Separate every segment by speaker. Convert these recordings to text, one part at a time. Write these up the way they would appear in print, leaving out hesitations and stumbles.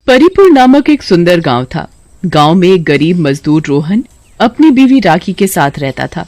Speaker 1: परिपुर नामक एक सुंदर गांव था। गांव में एक गरीब मजदूर रोहन अपनी बीवी राखी के साथ रहता था।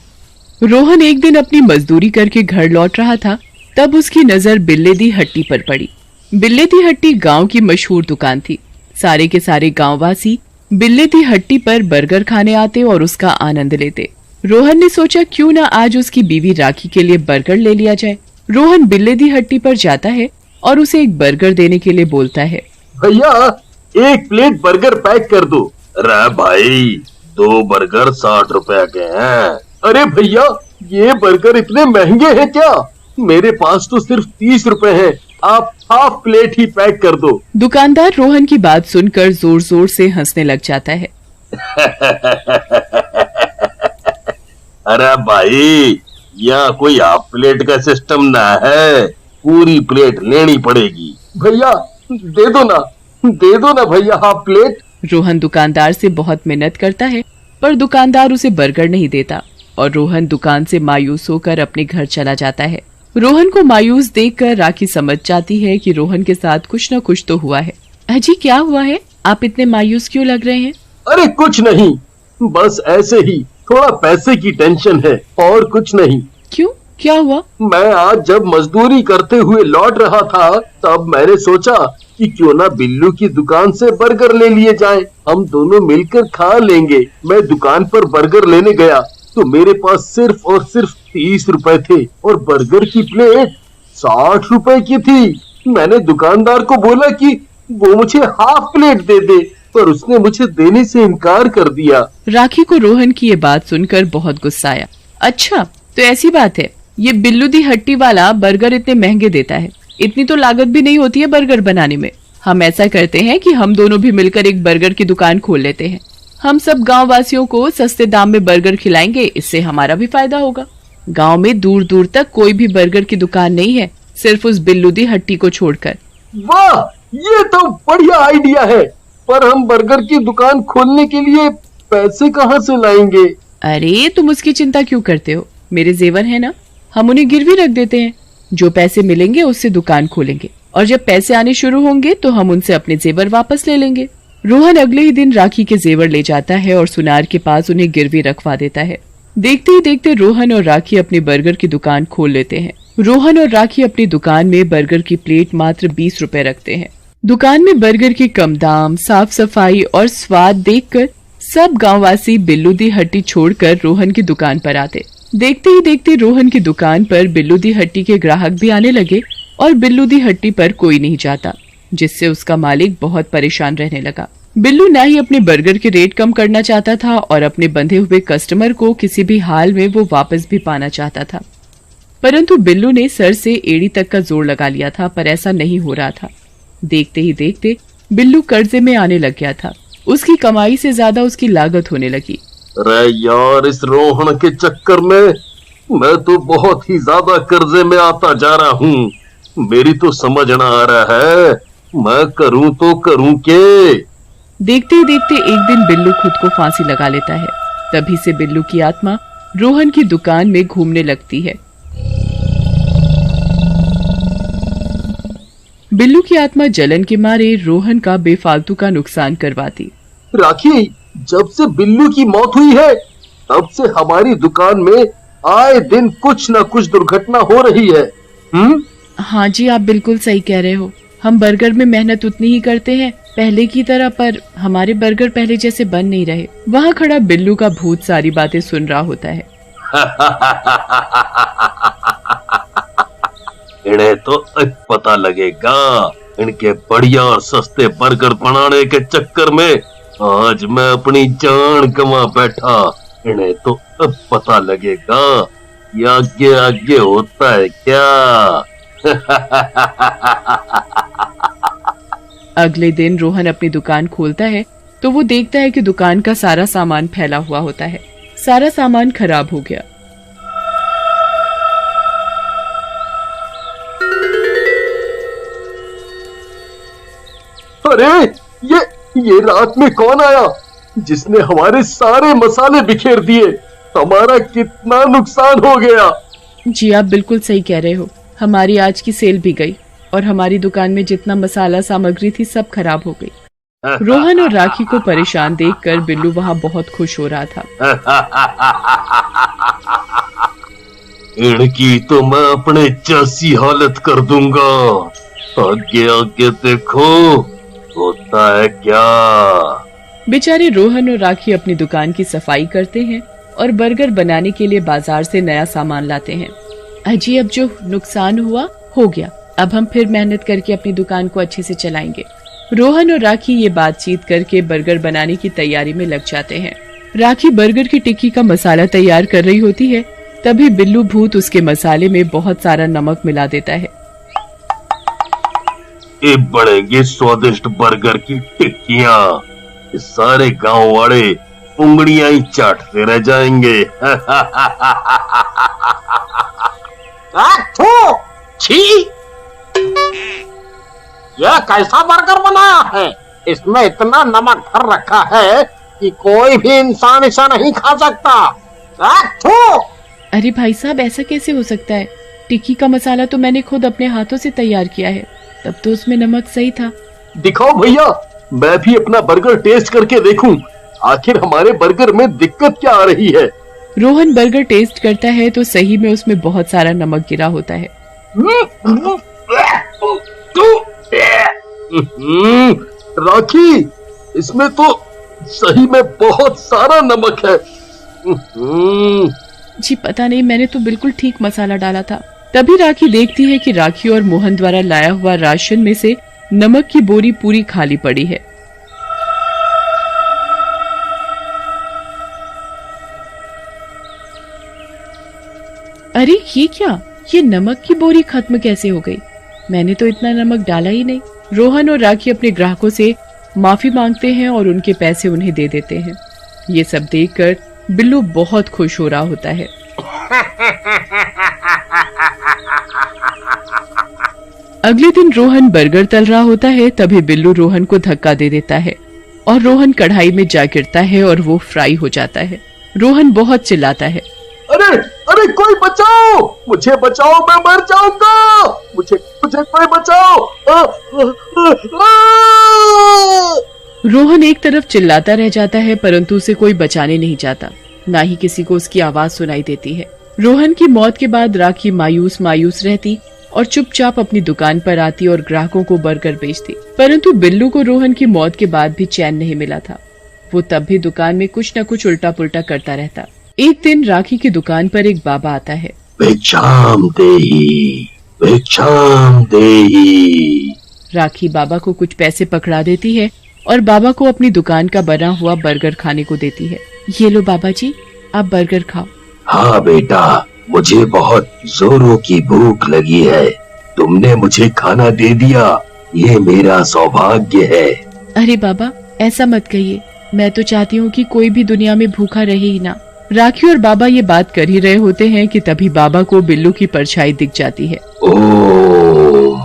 Speaker 1: रोहन एक दिन अपनी मजदूरी करके घर लौट रहा था, तब उसकी नजर बिल्ले दी हट्टी पर पड़ी। बिल्ले दी हट्टी गांव की मशहूर दुकान थी। सारे के सारे गांववासी बिल्ले दी हट्टी पर बर्गर खाने आते और उसका आनंद लेते। रोहन ने सोचा क्यों ना आज उसकी बीवी राखी के लिए बर्गर ले लिया जाए। रोहन बिल्ले दी हट्टी पर जाता है और उसे एक बर्गर देने के लिए बोलता है,
Speaker 2: भैया एक प्लेट बर्गर पैक कर दो। अरे भाई 2 बर्गर 60 रुपए के हैं। अरे भैया ये बर्गर इतने महंगे हैं क्या? मेरे पास तो सिर्फ 30 रुपए हैं, आप हाफ प्लेट ही पैक कर दो।
Speaker 1: दुकानदार रोहन की बात सुनकर जोर जोर से हंसने लग जाता है।
Speaker 2: अरे भाई यहाँ कोई हाफ प्लेट का सिस्टम ना है, पूरी प्लेट लेनी पड़ेगी। भैया दे दो ना भैया हाफ प्लेट।
Speaker 1: रोहन दुकानदार से बहुत मिन्नत करता है, पर दुकानदार उसे बर्गर नहीं देता और रोहन दुकान से मायूस होकर अपने घर चला जाता है। रोहन को मायूस देखकर राखी समझ जाती है कि रोहन के साथ कुछ न कुछ तो हुआ है। अजी क्या हुआ है, आप इतने मायूस क्यों लग रहे हैं?
Speaker 2: अरे कुछ नहीं, बस ऐसे ही थोड़ा पैसे की टेंशन है और कुछ नहीं।
Speaker 1: क्यों, क्या हुआ?
Speaker 2: मैं आज जब मजदूरी करते हुए लौट रहा था, तब मैंने सोचा कि क्यों ना बिल्लू की दुकान से बर्गर ले लिए जाएं, हम दोनों मिलकर खा लेंगे। मैं दुकान पर बर्गर लेने गया तो मेरे पास सिर्फ और सिर्फ 30 रुपए थे और बर्गर की प्लेट 60 रुपए की थी। मैंने दुकानदार को बोला कि वो मुझे हाफ प्लेट दे दे, पर उसने मुझे देने से इनकार कर दिया।
Speaker 1: राखी को रोहन की ये बात सुनकर बहुत गुस्सा आया। अच्छा तो ऐसी बात है, ये बिल्लू दी हट्टी वाला बर्गर इतने महंगे देता है, इतनी तो लागत भी नहीं होती है बर्गर बनाने में। हम ऐसा करते हैं कि हम दोनों भी मिलकर एक बर्गर की दुकान खोल लेते हैं। हम सब गांव वासियों को सस्ते दाम में बर्गर खिलाएंगे, इससे हमारा भी फायदा होगा। गांव में दूर दूर तक कोई भी बर्गर की दुकान नहीं है, सिर्फ उस बिल्लू दी हट्टी को छोड़कर।
Speaker 2: वाह, ये तो बढ़िया आइडिया है, पर हम बर्गर की दुकान खोलने के लिए पैसे कहाँ से लाएंगे?
Speaker 1: अरे तुम उसकी चिंता क्यों करते हो, मेरे जेवर है ना, हम उन्हें गिरवी रख देते हैं। जो पैसे मिलेंगे उससे दुकान खोलेंगे और जब पैसे आने शुरू होंगे तो हम उनसे अपने जेवर वापस ले लेंगे। रोहन अगले ही दिन राखी के जेवर ले जाता है और सुनार के पास उन्हें गिरवी रखवा देता है। देखते ही देखते रोहन और राखी अपनी बर्गर की दुकान खोल लेते हैं। रोहन और राखी अपनी दुकान में बर्गर की प्लेट मात्र 20 रुपए रखते हैं। दुकान में बर्गर के कम दाम, साफ सफाई और स्वाद देखकर सब गांववासी बिल्लू दी हट्टी छोड़कर रोहन की दुकान पर आते। देखते ही देखते रोहन की दुकान पर बिल्लू दी हट्टी के ग्राहक भी आने लगे और बिल्लू दी हट्टी पर कोई नहीं जाता, जिससे उसका मालिक बहुत परेशान रहने लगा। बिल्लू ना ही अपने बर्गर के रेट कम करना चाहता था और अपने बंधे हुए कस्टमर को किसी भी हाल में वो वापस भी पाना चाहता था। परंतु बिल्लू ने सर से एड़ी तक का जोर लगा लिया था, पर ऐसा नहीं हो रहा था। देखते ही देखते बिल्लू कर्जे में आने लग गया था। उसकी कमाई से ज्यादा उसकी लागत होने लगी।
Speaker 2: अरे यार, इस रोहन के चक्कर में मैं तो बहुत ही ज्यादा कर्जे में आता जा रहा हूँ। मेरी तो समझ ना आ रहा है, मैं करूँ तो करूँ के।
Speaker 1: देखते ही देखते एक दिन बिल्लू खुद को फांसी लगा लेता है। तभी से बिल्लू की आत्मा रोहन की दुकान में घूमने लगती है। बिल्लू की आत्मा जलन के मारे रोहन का बेफालतू का नुकसान करवाती।
Speaker 2: राखी, जब से बिल्लू की मौत हुई है तब से हमारी दुकान में आए दिन कुछ न कुछ दुर्घटना हो रही है।
Speaker 1: हाँ जी, आप बिल्कुल सही कह रहे हो। हम बर्गर में मेहनत उतनी ही करते हैं पहले की तरह, पर हमारे बर्गर पहले जैसे बन नहीं रहे। वहाँ खड़ा बिल्लू का भूत सारी बातें सुन रहा होता है।
Speaker 2: इन्हें तो अब पता लगेगा, इनके बढ़िया और सस्ते बर्गर बनाने के चक्कर में आज मैं अपनी जान गंवा बैठा। इन्हें तो अब पता लगेगा कि आगे आगे होता है क्या।
Speaker 1: अगले दिन रोहन अपनी दुकान खोलता है तो वो देखता है कि दुकान का सारा सामान फैला हुआ होता है। सारा सामान खराब हो गया।
Speaker 2: अरे ये रात में कौन आया जिसने हमारे सारे मसाले बिखेर दिए? हमारा कितना नुकसान हो गया।
Speaker 1: जी आप बिल्कुल सही कह रहे हो, हमारी आज की सेल भी गई और हमारी दुकान में जितना मसाला सामग्री थी सब खराब हो गई। रोहन और राखी को परेशान देखकर बिल्लू वहाँ बहुत खुश हो रहा था।
Speaker 2: इनकी तो मैं अपने जैसी हालत कर दूंगा। आगे आगे देखो होता है क्या।
Speaker 1: बेचारे रोहन और राखी अपनी दुकान की सफाई करते हैं और बर्गर बनाने के लिए बाजार से नया सामान लाते हैं। अजी अब जो नुकसान हुआ हो गया, अब हम फिर मेहनत करके अपनी दुकान को अच्छे से चलाएंगे। रोहन और राखी ये बातचीत करके बर्गर बनाने की तैयारी में लग जाते हैं। राखी बर्गर की टिक्की का मसाला तैयार कर रही होती है, तभी बिल्लू भूत उसके मसाले में बहुत सारा नमक मिला देता है।
Speaker 2: ये बनेंगे स्वादिष्ट बर्गर की टिक्कियाँ। सारे गांव वाले उंगलियां ही चाटते रह जाएंगे।
Speaker 3: छी! यह कैसा बर्गर बनाया है? इसमें इतना नमक भर रखा है कि कोई भी इंसान इसे नहीं खा सकता।
Speaker 1: अरे भाई साहब, ऐसा कैसे हो सकता है? टिक्की का मसाला तो मैंने खुद अपने हाथों से तैयार किया है, तब तो उसमें नमक सही था।
Speaker 2: दिखाओ भैया, मैं भी अपना बर्गर टेस्ट करके देखूं, आखिर हमारे बर्गर में दिक्कत क्या आ रही है।
Speaker 1: रोहन बर्गर टेस्ट करता है तो सही में उसमें बहुत सारा नमक गिरा होता है।
Speaker 2: राखी, इसमें तो सही में बहुत सारा नमक है।
Speaker 1: जी पता नहीं, मैंने तो बिल्कुल ठीक मसाला डाला था। तभी राखी देखती है कि राखी और मोहन द्वारा लाया हुआ राशन में से नमक की बोरी पूरी खाली पड़ी है। अरे ये क्या, ये नमक की बोरी खत्म कैसे हो गई? मैंने तो इतना नमक डाला ही नहीं। रोहन और राखी अपने ग्राहकों से माफी मांगते हैं और उनके पैसे उन्हें दे देते हैं। ये सब देखकर बिल्लू बहुत खुश हो रहा होता है। अगले दिन रोहन बर्गर तल रहा होता है, तभी बिल्लू रोहन को धक्का दे देता है और रोहन कढ़ाई में जा गिरता है और वो फ्राई हो जाता है। रोहन बहुत चिल्लाता है,
Speaker 2: अरे अरे कोई बचाओ, मुझे बचाओ, मैं मर जाऊंगा, मुझे कोई बचाओ।
Speaker 1: रोहन एक तरफ चिल्लाता रह जाता है, परंतु उसे कोई बचाने नहीं जाता, ना ही किसी को उसकी आवाज सुनाई देती है। रोहन की मौत के बाद राखी मायूस मायूस रहती और चुपचाप अपनी दुकान पर आती और ग्राहकों को बर्गर बेचती। परंतु बिल्लू को रोहन की मौत के बाद भी चैन नहीं मिला था। वो तब भी दुकान में कुछ न कुछ उल्टा पुल्टा करता रहता। एक दिन राखी की दुकान पर एक बाबा आता है।
Speaker 2: भिक्षाम देही, भिक्षाम देही।
Speaker 1: राखी बाबा को कुछ पैसे पकड़ा देती है और बाबा को अपनी दुकान का बना हुआ बर्गर खाने को देती है। ये लो बाबा जी, आप बर्गर खाओ।
Speaker 2: हाँ बेटा, मुझे बहुत जोरों की भूख लगी है, तुमने मुझे खाना दे दिया, ये मेरा सौभाग्य है।
Speaker 1: अरे बाबा, ऐसा मत कहिए, मैं तो चाहती हूँ कि कोई भी दुनिया में भूखा रहे ही ना। राखी और बाबा ये बात कर ही रहे होते हैं कि तभी बाबा को बिल्लू की परछाई दिख जाती है।
Speaker 2: ओह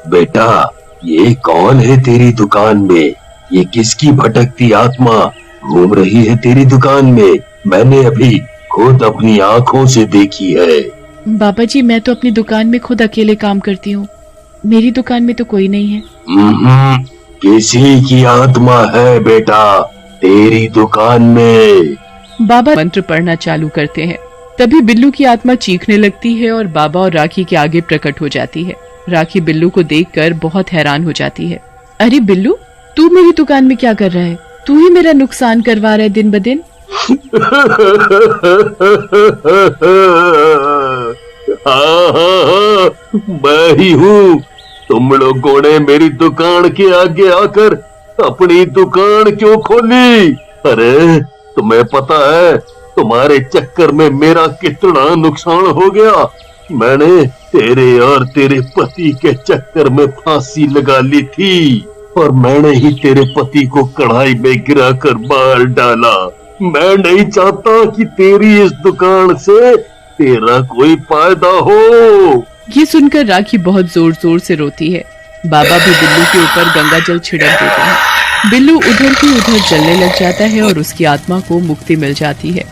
Speaker 2: बेटा, ये कौन है तेरी दुकान में? ये किसकी भटकती आत्मा घूम रही है तेरी दुकान में? मैंने अभी खुद अपनी आँखों से देखी है।
Speaker 1: बाबा जी, मैं तो अपनी दुकान में खुद अकेले काम करती हूँ, मेरी दुकान में तो कोई नहीं है।
Speaker 2: किसी की आत्मा है बेटा तेरी दुकान में।
Speaker 1: बाबा मंत्र पढ़ना चालू करते हैं। तभी बिल्लू की आत्मा चीखने लगती है और बाबा और राखी के आगे प्रकट हो जाती है। राखी बिल्लू को देखकर बहुत हैरान हो जाती है। अरे बिल्लू, तू मेरी दुकान में क्या कर रहा है? तू ही मेरा नुकसान करवा रहा है दिन ब दिन।
Speaker 2: हाँ, मैं ही हूँ। तुम लोगों ने मेरी दुकान के आगे आकर अपनी दुकान क्यों खोली? अरे तुम्हें पता है तुम्हारे चक्कर में मेरा कितना नुकसान हो गया? मैंने तेरे और तेरे पति के चक्कर में फांसी लगा ली थी और मैंने ही तेरे पति को कढ़ाई में गिराकर मार डाला। मैं नहीं चाहता कि तेरी इस दुकान से तेरा कोई फायदा हो।
Speaker 1: ये सुनकर राखी बहुत जोर जोर से रोती है। बाबा भी बिल्लू के ऊपर गंगा जल छिड़क देते हैं। बिल्लू उधर की उधर जलने लग जाता है और उसकी आत्मा को मुक्ति मिल जाती है।